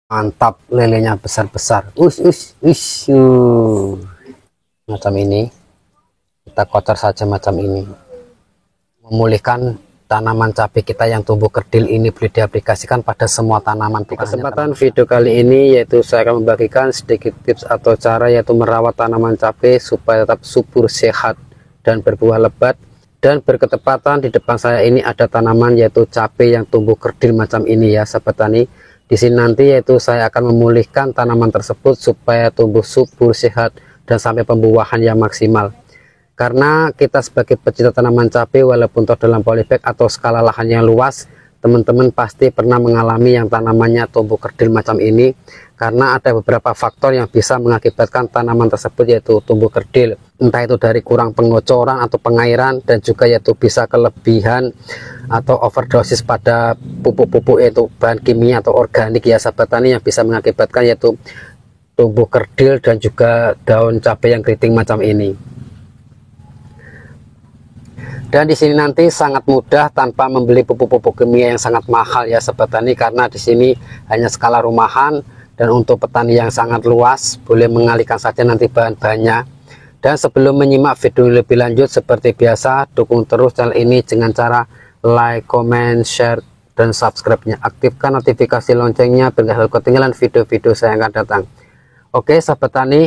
Mantap, lelenya besar-besar. Macam ini. Kita kocar saja macam ini. Memulihkan tanaman cabai kita yang tumbuh kerdil ini boleh diaplikasikan pada semua tanaman. Di kesempatan video kali ini yaitu saya akan membagikan sedikit tips atau cara yaitu merawat tanaman cabai supaya tetap subur, sehat dan berbuah lebat. Dan berketepatan di depan saya ini ada tanaman yaitu cabai yang tumbuh kerdil macam ini ya sahabat tani. Di sini nanti yaitu saya akan memulihkan tanaman tersebut supaya tumbuh subur, sehat dan sampai pembuahan yang maksimal. Karena kita sebagai pecinta tanaman cabai walaupun dalam polybag atau skala lahan yang luas, teman-teman pasti pernah mengalami yang tanamannya tumbuh kerdil macam ini, karena ada beberapa faktor yang bisa mengakibatkan tanaman tersebut yaitu tumbuh kerdil, entah itu dari kurang pengocoran atau pengairan, dan juga yaitu bisa kelebihan atau overdosis pada pupuk-pupuk yaitu bahan kimia atau organik ya sahabat tani, yang bisa mengakibatkan yaitu tumbuh kerdil dan juga daun cabai yang keriting macam ini. Dan di sini nanti sangat mudah tanpa membeli pupuk-pupuk kimia yang sangat mahal ya sahabat tani, karena di sini hanya skala rumahan dan untuk petani yang sangat luas boleh mengalihkan saja nanti bahan-bahannya. Dan sebelum menyimak video lebih lanjut, seperti biasa dukung terus channel ini dengan cara like, comment, share dan subscribe-nya. Aktifkan notifikasi loncengnya biar tidak ketinggalan video-video saya yang akan datang. Oke sahabat tani,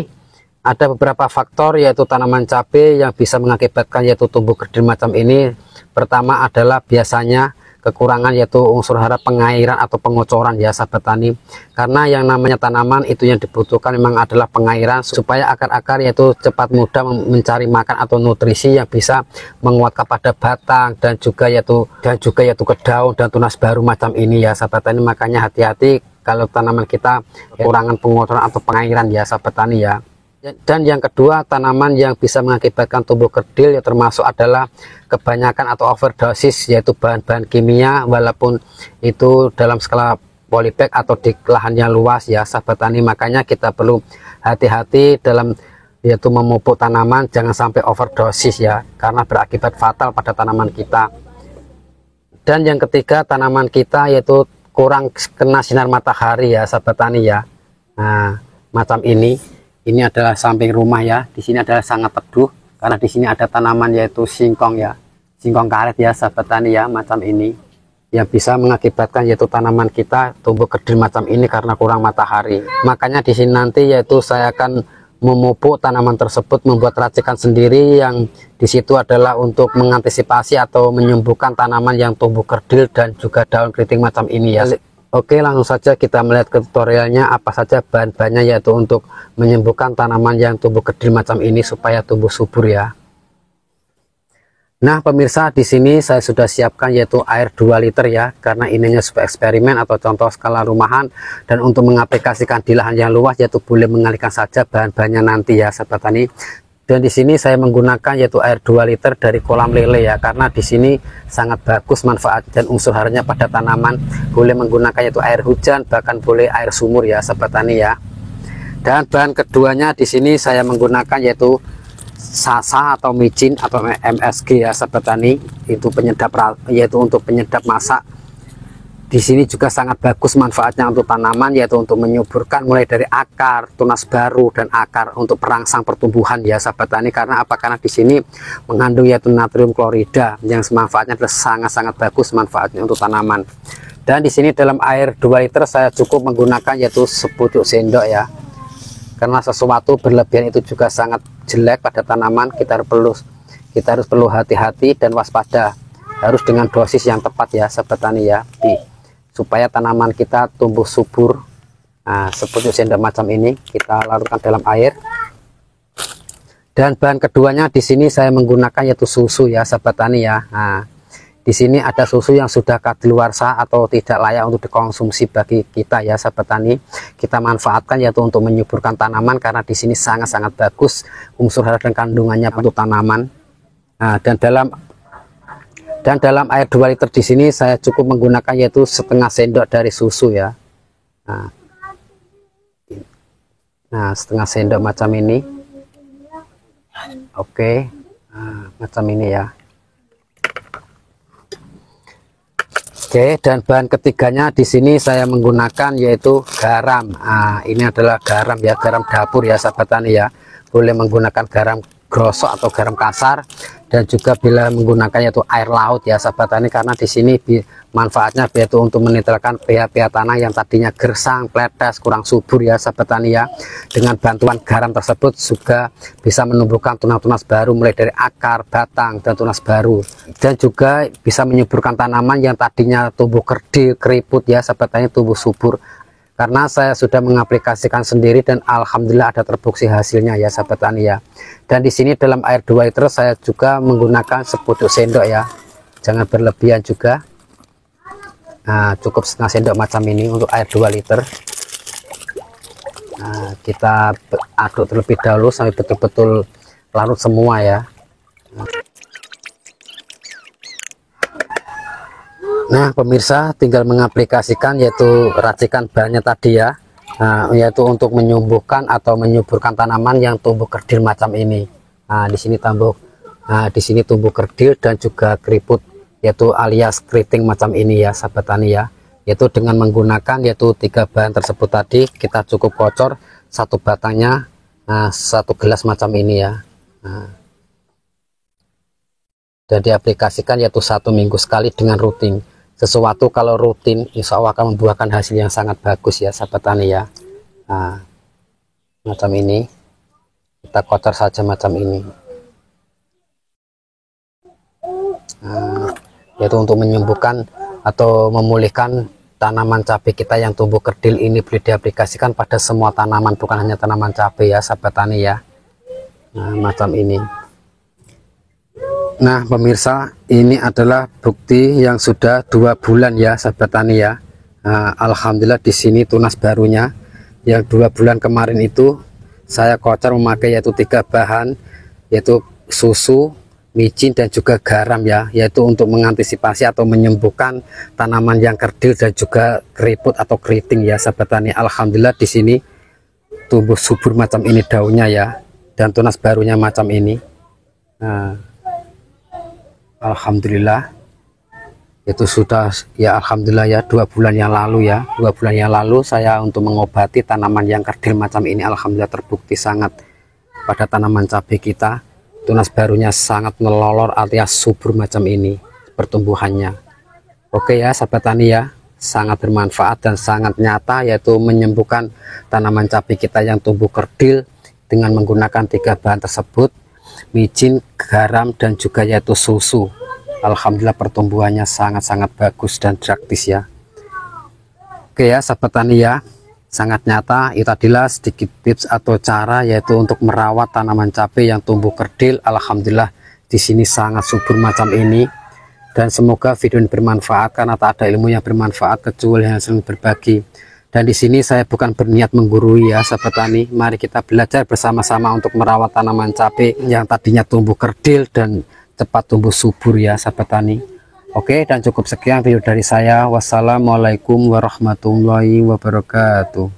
ada beberapa faktor yaitu tanaman cabai yang bisa mengakibatkan yaitu tumbuh kerdil macam ini. Pertama adalah biasanya kekurangan yaitu unsur hara pengairan atau pengocoran ya sahabat tani. Karena yang namanya tanaman itu yang dibutuhkan memang adalah pengairan supaya akar-akar yaitu cepat mudah mencari makan atau nutrisi yang bisa menguatkan pada batang dan juga yaitu ke daun dan tunas baru macam ini ya sahabat tani. Makanya hati-hati kalau tanaman kita kekurangan pengocoran atau pengairan ya sahabat tani ya. Dan yang kedua, tanaman yang bisa mengakibatkan tumbuh kerdil ya termasuk adalah kebanyakan atau overdosis yaitu bahan-bahan kimia, walaupun itu dalam skala polybag atau di lahan yang luas ya sahabat tani. Makanya kita perlu hati-hati dalam yaitu memupuk tanaman, jangan sampai overdosis ya, karena berakibat fatal pada tanaman kita. Dan yang ketiga, tanaman kita yaitu kurang kena sinar matahari ya sahabat tani ya. Nah macam ini adalah samping rumah ya. Di sini adalah sangat teduh karena di sini ada tanaman yaitu singkong ya, singkong karet ya sahabat tani ya, macam ini yang bisa mengakibatkan yaitu tanaman kita tumbuh kerdil macam ini karena kurang matahari. Makanya di sini nanti yaitu saya akan memupuk tanaman tersebut, membuat racikan sendiri yang di situ adalah untuk mengantisipasi atau menyembuhkan tanaman yang tumbuh kerdil dan juga daun keriting macam ini ya. Oke, langsung saja kita melihat ke tutorialnya apa saja bahan-bahannya yaitu untuk menyembuhkan tanaman yang tumbuh kerdil macam ini supaya tumbuh subur ya. Nah pemirsa, di sini saya sudah siapkan yaitu air 2 liter ya, karena ininya sebuah eksperimen atau contoh skala rumahan, dan untuk mengaplikasikan di lahan yang luas yaitu boleh mengalihkan saja bahan-bahannya nanti ya sahabat tani. Dan di sini saya menggunakan yaitu air 2 liter dari kolam lele ya, karena di sini sangat bagus manfaat dan unsur haranya pada tanaman. Boleh menggunakan yaitu air hujan, bahkan boleh air sumur ya sahabat tani ya. Dan bahan keduanya di sini saya menggunakan yaitu sasa atau micin atau MSG ya sahabat tani. Itu penyedap yaitu untuk penyedap masak. Di sini juga sangat bagus manfaatnya untuk tanaman yaitu untuk menyuburkan mulai dari akar, tunas baru dan akar untuk perangsang pertumbuhan ya sahabat tani. Karena apa? Karena di sini mengandung yaitu natrium klorida yang manfaatnya adalah sangat-sangat bagus manfaatnya untuk tanaman. Dan di sini dalam air 2 liter saya cukup menggunakan yaitu sepucuk sendok ya. Karena sesuatu berlebihan itu juga sangat jelek pada tanaman. Kita harus perlu hati-hati dan waspada. Harus dengan dosis yang tepat ya sahabat tani ya, supaya tanaman kita tumbuh subur. Nah, sepucuk sendok macam ini kita larutkan dalam air. Dan bahan keduanya di sini saya menggunakan yaitu susu ya sahabat tani ya. Nah, di sini ada susu yang sudah kadaluarsa atau tidak layak untuk dikonsumsi bagi kita ya sahabat tani. Kita manfaatkan yaitu untuk menyuburkan tanaman, karena di sini sangat-sangat bagus unsur hara dan kandungannya untuk tanaman. Nah, dan dalam air 2 liter di sini saya cukup menggunakan yaitu setengah sendok dari susu ya. Nah setengah sendok macam ini. Oke, nah, macam ini ya. Oke, dan bahan ketiganya di sini saya menggunakan yaitu garam. Nah, ini adalah garam ya, garam dapur ya sahabat tani ya. Boleh menggunakan garam grosok atau garam kasar, dan juga bila menggunakan yaitu air laut ya sahabat tani, karena di sini manfaatnya yaitu untuk menetralkan pH tanah yang tadinya gersang, pletes, kurang subur ya sahabat tani ya. Dengan bantuan garam tersebut juga bisa menumbuhkan tunas-tunas baru mulai dari akar, batang, dan tunas baru, dan juga bisa menyuburkan tanaman yang tadinya tumbuh kerdil, keriput ya sahabat tani, tumbuh subur. Karena saya sudah mengaplikasikan sendiri dan alhamdulillah ada terbukti hasilnya ya sahabat tani ya. Dan di sini dalam air 2 liter saya juga menggunakan 10 sendok ya, jangan berlebihan juga. Nah, cukup setengah sendok macam ini untuk air 2 liter. Nah, kita aduk terlebih dahulu sampai betul-betul larut semua ya. Nah pemirsa, tinggal mengaplikasikan yaitu racikan bahannya tadi ya. Nah, yaitu untuk menyembuhkan atau menyuburkan tanaman yang tumbuh kerdil macam ini. Nah, di sini tumbuh kerdil dan juga keriput, yaitu alias keriting macam ini ya sahabat tani ya. Yaitu dengan menggunakan yaitu 3 bahan tersebut tadi, kita cukup kocor satu batangnya, satu gelas macam ini ya. Nah, dan diaplikasikan yaitu 1 minggu sekali dengan rutin. Sesuatu kalau rutin insya Allah akan membuahkan hasil yang sangat bagus ya sahabat tani ya. Nah, macam ini kita kocor saja macam ini. Nah, yaitu untuk menyembuhkan atau memulihkan tanaman cabai kita yang tumbuh kerdil ini. Boleh diaplikasikan pada semua tanaman, bukan hanya tanaman cabai ya sahabat tani ya. Nah, macam ini. Nah pemirsa, ini adalah bukti yang sudah 2 bulan ya sahabat tani ya. Nah, alhamdulillah di sini tunas barunya. Yang 2 bulan kemarin itu saya kocor memakai yaitu 3 bahan, yaitu susu, micin, dan juga garam ya, yaitu untuk mengantisipasi atau menyembuhkan tanaman yang kerdil dan juga keriput atau keriting ya sahabat tani. Alhamdulillah di sini tumbuh subur macam ini daunnya ya, dan tunas barunya macam ini. Nah, alhamdulillah itu sudah ya, alhamdulillah ya 2 bulan yang lalu ya. 2 bulan yang lalu saya untuk mengobati tanaman yang kerdil macam ini, alhamdulillah terbukti sangat pada tanaman cabai kita. Tunas barunya sangat melolor alias subur macam ini pertumbuhannya. Oke ya sahabat tani ya, sangat bermanfaat dan sangat nyata, yaitu menyembuhkan tanaman cabai kita yang tumbuh kerdil dengan menggunakan 3 bahan tersebut, micin, garam, dan juga yaitu susu. Alhamdulillah pertumbuhannya sangat-sangat bagus dan praktis ya. Oke ya sahabat tani ya, sangat nyata. Itu adalah sedikit tips atau cara yaitu untuk merawat tanaman cabai yang tumbuh kerdil. Alhamdulillah di sini sangat subur macam ini. Dan semoga video ini bermanfaat, karena tak ada ilmu yang bermanfaat kecuali yang sering berbagi. Dan di sini saya bukan berniat menggurui ya sahabat tani. Mari kita belajar bersama-sama untuk merawat tanaman cabai yang tadinya tumbuh kerdil dan cepat tumbuh subur ya sahabat tani. Oke, dan cukup sekian video dari saya. Wassalamualaikum warahmatullahi wabarakatuh.